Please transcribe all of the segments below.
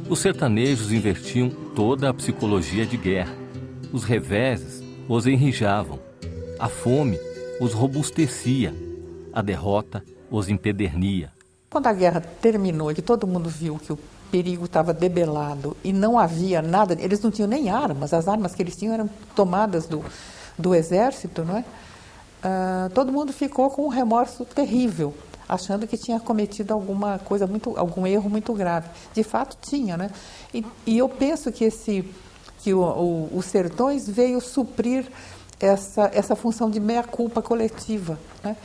Os sertanejos invertiam toda a psicologia de guerra. Os reveses os enrijavam. A fome os robustecia. A derrota os empedernia. Quando a guerra terminou e que todo mundo viu que o perigo estava debelado e não havia nada, eles não tinham nem armas, as armas que eles tinham eram tomadas do exército, não é? Todo mundo ficou com um remorso terrível, achando que tinha cometido algum erro muito grave. De fato tinha, né? E eu penso que os Sertões veio suprir essa função de meia-culpa coletiva, né?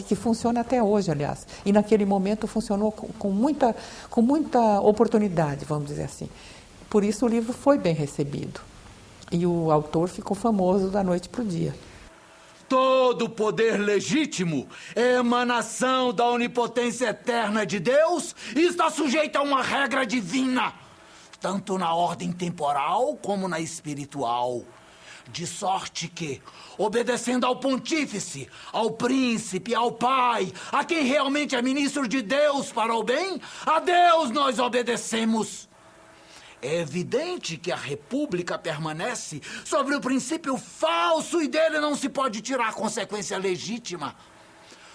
que funciona até hoje, aliás. E naquele momento funcionou com muita oportunidade, vamos dizer assim. Por isso o livro foi bem recebido. E o autor ficou famoso da noite para o dia. Todo poder legítimo é emanação da onipotência eterna de Deus e está sujeito a uma regra divina, tanto na ordem temporal como na espiritual. De sorte que, obedecendo ao pontífice, ao príncipe, ao pai, a quem realmente é ministro de Deus para o bem, a Deus nós obedecemos. É evidente que a república permanece sobre o princípio falso e dele não se pode tirar consequência legítima.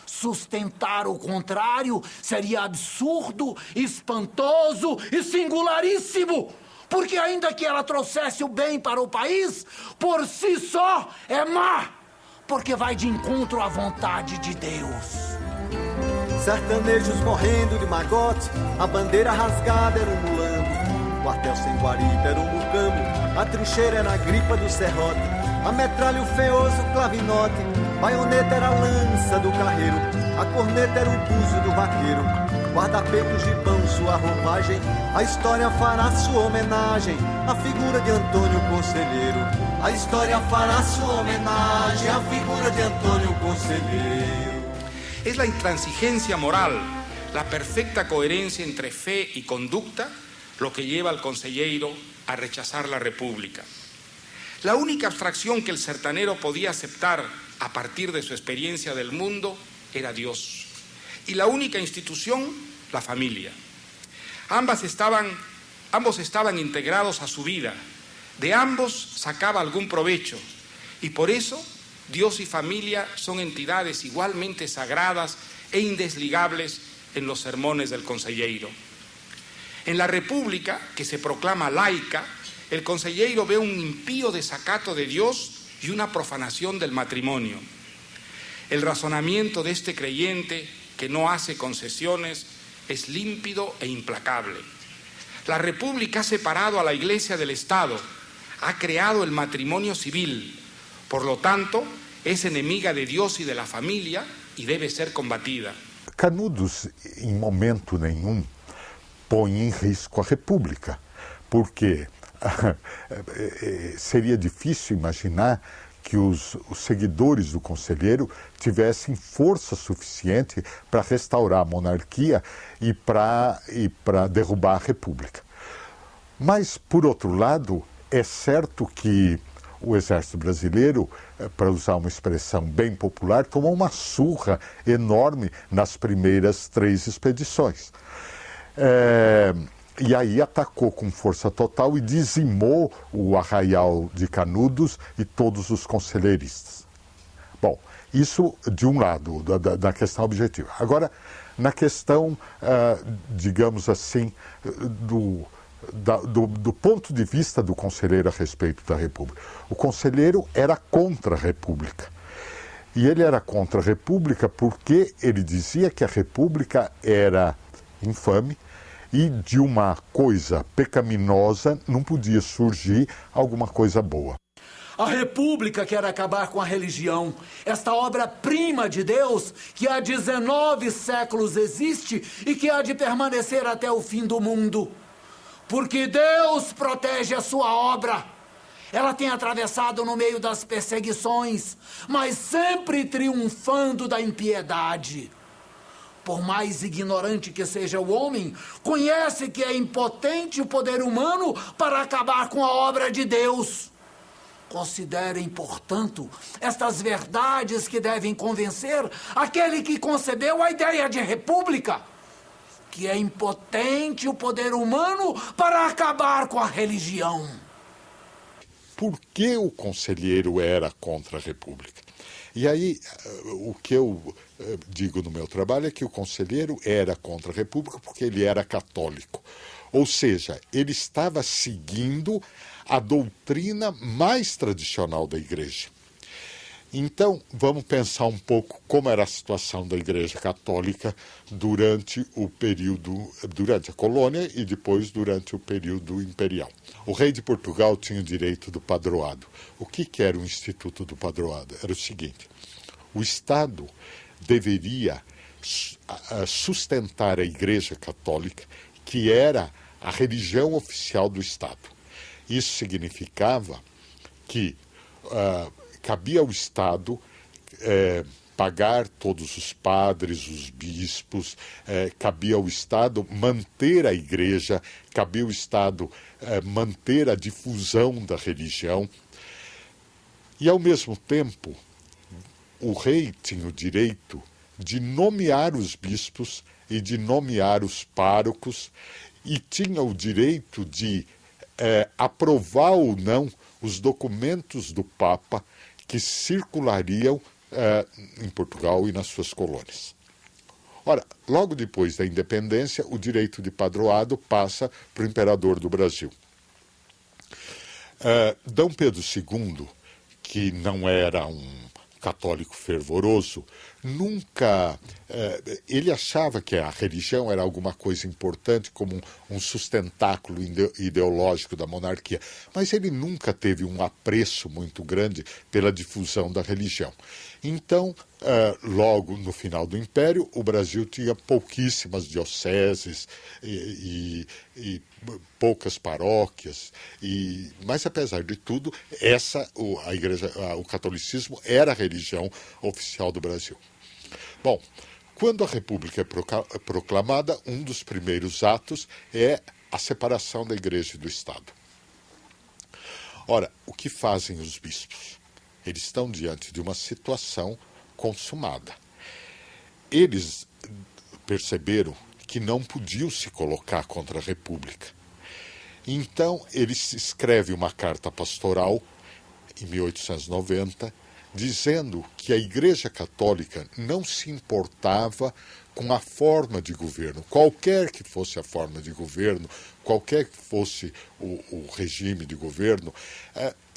Sustentar o contrário seria absurdo, espantoso e singularíssimo. Porque ainda que ela trouxesse o bem para o país, por si só é má, porque vai de encontro à vontade de Deus. Sertanejos morrendo de magote, a bandeira rasgada era um mulambo, o quartel sem guarita era um mucambo, a trincheira era a gripa do serrote, a metralha o feoso clavinote, baioneta era a lança do carreiro, a corneta era o buzo do vaqueiro, guarda-peito, gibão, sua roupagem, a história fará sua homenagem à figura de Antônio Conselheiro. A história fará sua homenagem à figura de Antônio Conselheiro. Es la intransigencia moral, la perfecta coherencia entre fe y conducta, lo que lleva al consejero a rechazar la república. La única abstracción que el sertanero podía aceptar a partir de su experiencia del mundo era Dios. Y la única institución, la familia. Ambos estaban integrados a su vida. De ambos sacaba algún provecho. Y por eso, Dios y familia son entidades igualmente sagradas e indesligables en los sermones del consejero. En la república, que se proclama laica, el consejero ve un impío desacato de Dios y una profanación del matrimonio. El razonamiento de este creyente, que no hace concesiones, es límpido e implacable. La República ha separado a la Iglesia del Estado, ha creado el matrimonio civil, por lo tanto, es enemiga de Dios y de la familia y debe ser combatida. Canudos, em momento nenhum, põe em risco a República, porque seria difícil imaginar que os seguidores do conselheiro tivessem força suficiente para restaurar a monarquia e para derrubar a república. Mas, por outro lado, é certo que o exército brasileiro, para usar uma expressão bem popular, tomou uma surra enorme nas primeiras 3 expedições. E aí atacou com força total e dizimou o arraial de Canudos e todos os conselheiristas. Bom, isso de um lado, da questão objetiva. Agora, na questão, digamos assim, do ponto de vista do conselheiro a respeito da República. O conselheiro era contra a República. E ele era contra a República porque ele dizia que a República era infame, e de uma coisa pecaminosa não podia surgir alguma coisa boa. A República quer acabar com a religião, esta obra-prima de Deus que há 19 séculos existe e que há de permanecer até o fim do mundo. Porque Deus protege a sua obra. Ela tem atravessado no meio das perseguições, mas sempre triunfando da impiedade. por mais ignorante que seja o homem, conhece que é impotente o poder humano para acabar com a obra de Deus. Considerem, portanto, estas verdades que devem convencer aquele que concebeu a ideia de república, que é impotente o poder humano para acabar com a religião. Por que o conselheiro era contra a república? E aí, o que eu digo no meu trabalho é que o conselheiro era contra a república porque ele era católico. Ou seja, ele estava seguindo a doutrina mais tradicional da igreja. Então, vamos pensar um pouco como era a situação da Igreja Católica durante a colônia e depois durante o período imperial. O rei de Portugal tinha o direito do padroado. O que era o Instituto do Padroado? Era o seguinte: o Estado deveria sustentar a Igreja Católica, que era a religião oficial do Estado. Isso significava que cabia ao Estado pagar todos os padres, os bispos, cabia ao Estado manter a igreja, cabia ao Estado manter a difusão da religião. E, ao mesmo tempo, o rei tinha o direito de nomear os bispos e de nomear os párocos e tinha o direito de aprovar ou não os documentos do Papa que circulariam em Portugal e nas suas colônias. Ora, logo depois da independência, o direito de padroado passa para o imperador do Brasil. Dom Pedro II, que não era um católico fervoroso, nunca... ele achava que a religião era alguma coisa importante, como um sustentáculo ideológico da monarquia, mas ele nunca teve um apreço muito grande pela difusão da religião. Então, logo no final do Império, o Brasil tinha pouquíssimas dioceses e poucas paróquias, mas apesar de tudo, o catolicismo era a religião oficial do Brasil. Bom, quando a República é proclamada, um dos primeiros atos é a separação da Igreja e do Estado. Ora, o que fazem os bispos? Eles estão diante de uma situação consumada. Eles perceberam que não podiam se colocar contra a República. Então, eles escrevem uma carta pastoral, em 1890, dizendo que a Igreja Católica não se importava com a forma de governo, qualquer que fosse a forma de governo, qualquer que fosse o regime de governo,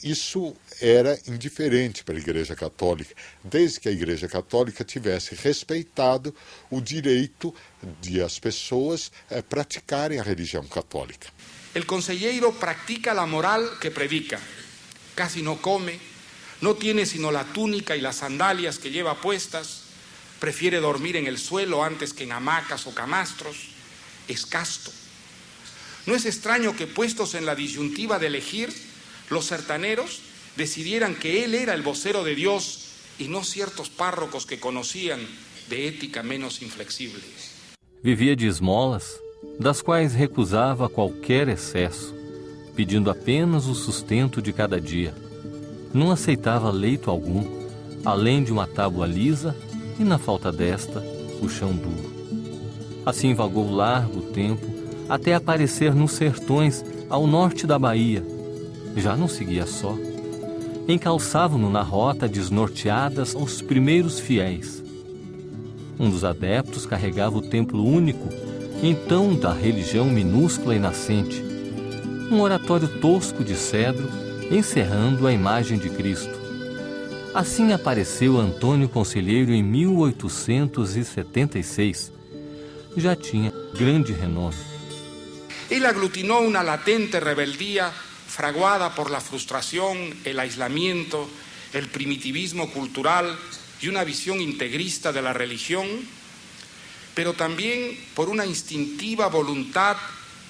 isso era indiferente para a Igreja Católica, desde que a Igreja Católica tivesse respeitado o direito de as pessoas praticarem a religião católica. El consejero practica la moral que predica, casi no come, no tiene sino la túnica y las sandalias que lleva puestas, prefiere dormir en el suelo antes que en hamacas o camastros, es casto. No es extraño que, puestos en la disyuntiva de elegir, los sertaneros decidieran que él era el vocero de Dios y no ciertos párrocos que conocían de ética menos inflexible. Vivia de esmolas, das quais recusava qualquer excesso, pedindo apenas o sustento de cada dia. Não aceitava leito algum, além de uma tábua lisa e, na falta desta, o chão duro. Assim vagou largo tempo até aparecer nos sertões ao norte da Bahia. Já não seguia só. Encalçavam-no na rota desnorteadas os primeiros fiéis. Um dos adeptos carregava o templo único, então da religião minúscula e nascente, um oratório tosco de cedro, encerrando a imagem de Cristo. Assim apareceu Antônio Conselheiro em 1876. Já tinha grande renome. Él aglutinó una latente rebeldía fraguada por la frustración, el aislamiento, el primitivismo cultural y una visión integrista de la religión, pero también por una instintiva voluntad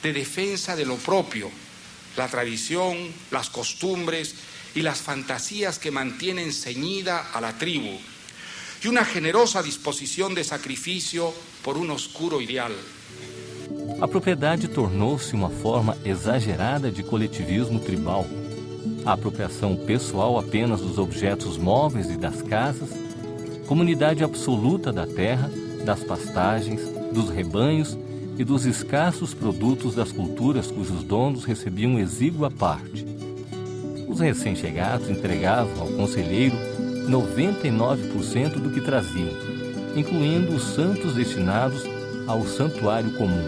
de defensa de lo propio, la tradición, las costumbres y las fantasías que mantienen ceñida a la tribu, y una generosa disposición de sacrificio por un oscuro ideal. A propriedade tornou-se uma forma exagerada de coletivismo tribal. A apropriação pessoal apenas dos objetos móveis e das casas, comunidade absoluta da terra, das pastagens, dos rebanhos e dos escassos produtos das culturas cujos donos recebiam exígua parte. Os recém-chegados entregavam ao conselheiro 99% do que traziam, incluindo os santos destinados ao santuário comum.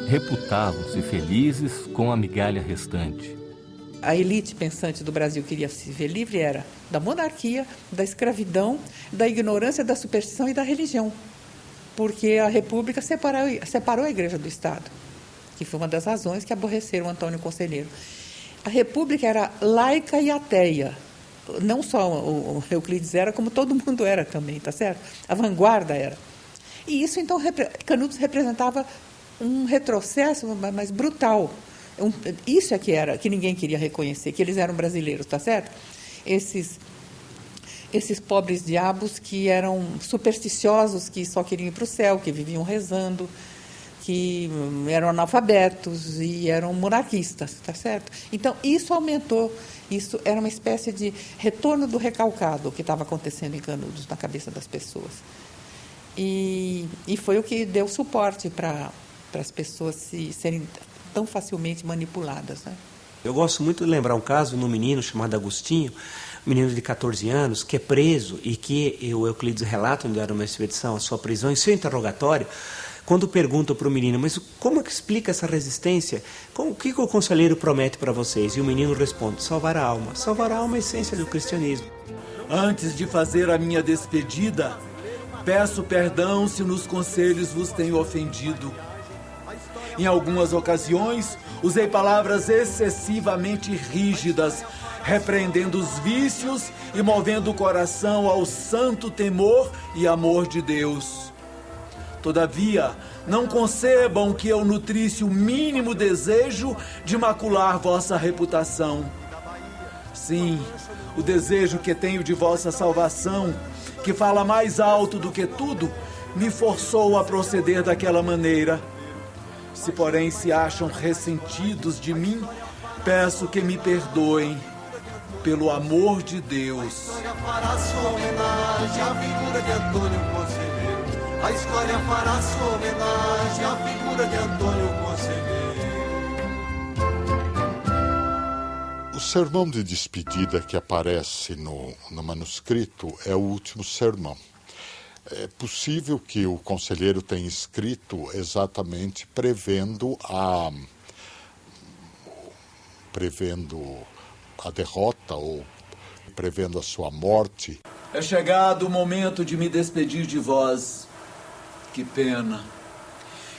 Reputavam-se felizes com a migalha restante. A elite pensante do Brasil queria se ver livre era da monarquia, da escravidão, da ignorância, da superstição e da religião. Porque a República separou a Igreja do Estado, que foi uma das razões que aborreceram Antônio Conselheiro. A República era laica e ateia. Não só o Euclides era, como todo mundo era também, tá certo? A vanguarda era. E isso, então, Canudos representava um retrocesso, mas brutal. Isso é que era, que ninguém queria reconhecer, que eles eram brasileiros, tá certo? Esses pobres diabos que eram supersticiosos, que só queriam ir para o céu, que viviam rezando, que eram analfabetos e eram monarquistas, tá certo? Então, isso aumentou, isso era uma espécie de retorno do recalcado que estava acontecendo em Canudos, na cabeça das pessoas. E foi o que deu suporte para as pessoas serem tão facilmente manipuladas, né? Eu gosto muito de lembrar um caso de um menino chamado Agostinho, um menino de 14 anos, que é preso e que o Euclides relata, onde era uma expedição, a sua prisão, em seu interrogatório, quando perguntam para o menino, mas como é que explica essa resistência? O que o conselheiro promete para vocês? E o menino responde, salvar a alma. Salvar a alma é a essência do cristianismo. Antes de fazer a minha despedida, peço perdão se nos conselhos vos tenho ofendido. Em algumas ocasiões, usei palavras excessivamente rígidas, repreendendo os vícios e movendo o coração ao santo temor e amor de Deus. Todavia, não concebam que eu nutrisse o mínimo desejo de macular vossa reputação. Sim, o desejo que tenho de vossa salvação, que fala mais alto do que tudo, me forçou a proceder daquela maneira. Se, porém, se acham ressentidos de mim, peço que me perdoem, pelo amor de Deus. A história fará sua homenagem à figura de Antônio Conselheiro. A história fará sua homenagem à figura de Antônio Conselheiro. O sermão de despedida que aparece no manuscrito é o último sermão. É possível que o conselheiro tenha escrito exatamente prevendo a derrota ou prevendo a sua morte. É chegado o momento de me despedir de vós. Que pena.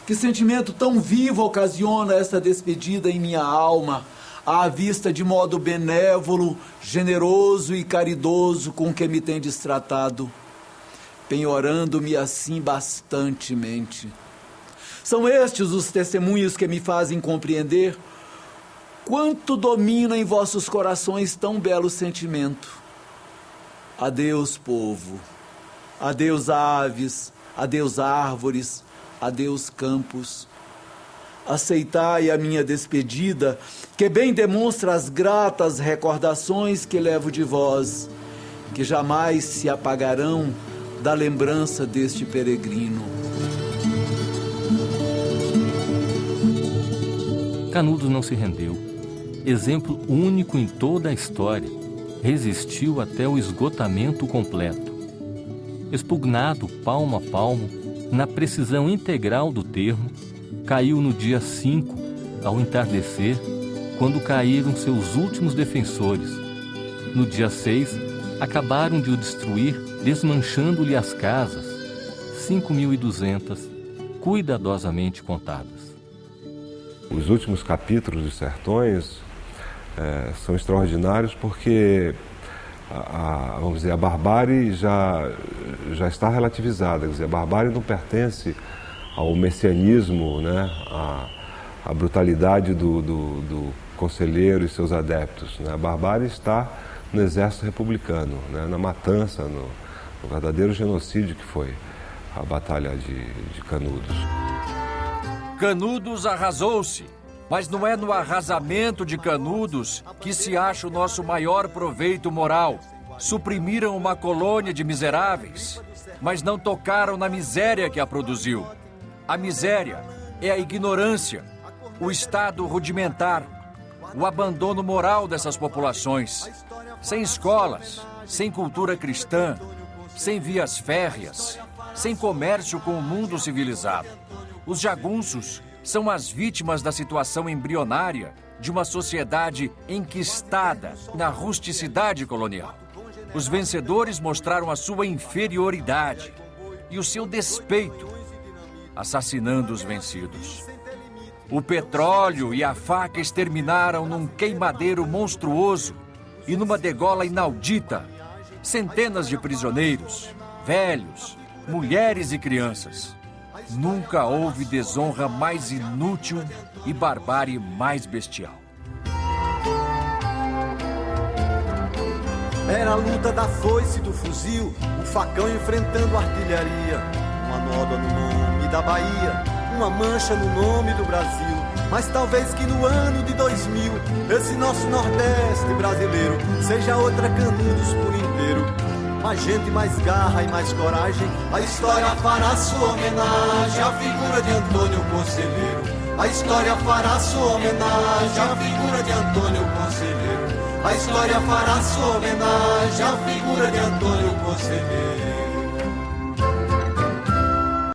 Que sentimento tão vivo ocasiona esta despedida em minha alma, à vista de modo benévolo, generoso e caridoso com que me tendes tratado, penhorando-me assim bastantemente. São estes os testemunhos que me fazem compreender quanto domina em vossos corações tão belo sentimento. Adeus, povo. Adeus, aves. Adeus, árvores. Adeus, campos. Aceitai a minha despedida, que bem demonstra as gratas recordações que levo de vós, que jamais se apagarão da lembrança deste peregrino. Canudos não se rendeu. Exemplo único em toda a história, resistiu até o esgotamento completo. Expugnado palmo a palmo, na precisão integral do termo, caiu no dia 5, ao entardecer, quando caíram seus últimos defensores. No dia 6, acabaram de o destruir, desmanchando-lhe as casas, 5.200, cuidadosamente contadas. Os últimos capítulos dos Sertões são extraordinários porque vamos dizer, a barbárie já está relativizada. Quer dizer, a barbárie não pertence ao messianismo, né? A brutalidade do conselheiro e seus adeptos, né? A barbárie está no exército republicano, né? Na matança, no verdadeiro genocídio que foi. a Batalha de Canudos. Canudos arrasou-se, mas não é no arrasamento de Canudos que se acha o nosso maior proveito moral. Suprimiram uma colônia de miseráveis, mas não tocaram na miséria que a produziu. A miséria é a ignorância, o estado rudimentar, o abandono moral dessas populações. Sem escolas, sem cultura cristã, sem vias férreas, sem comércio com o mundo civilizado. Os jagunços são as vítimas da situação embrionária de uma sociedade enquistada na rusticidade colonial. Os vencedores mostraram a sua inferioridade e o seu despeito, assassinando os vencidos. O petróleo e a faca exterminaram num queimadeiro monstruoso e numa degola inaudita centenas de prisioneiros, velhos, mulheres e crianças. Nunca houve desonra mais inútil e barbárie mais bestial. Era a luta da foice e do fuzil, o facão enfrentando a artilharia. Uma nódoa no nome da Bahia, uma mancha no nome do Brasil. Mas talvez que no ano de 2000, esse nosso Nordeste brasileiro seja outra Canudos por inteiro. Mais gente, mais garra e mais coragem, a história fará sua homenagem à figura de Antônio Conselheiro. A história fará sua homenagem à figura de Antônio Conselheiro. A história fará sua homenagem à figura de Antônio Conselheiro.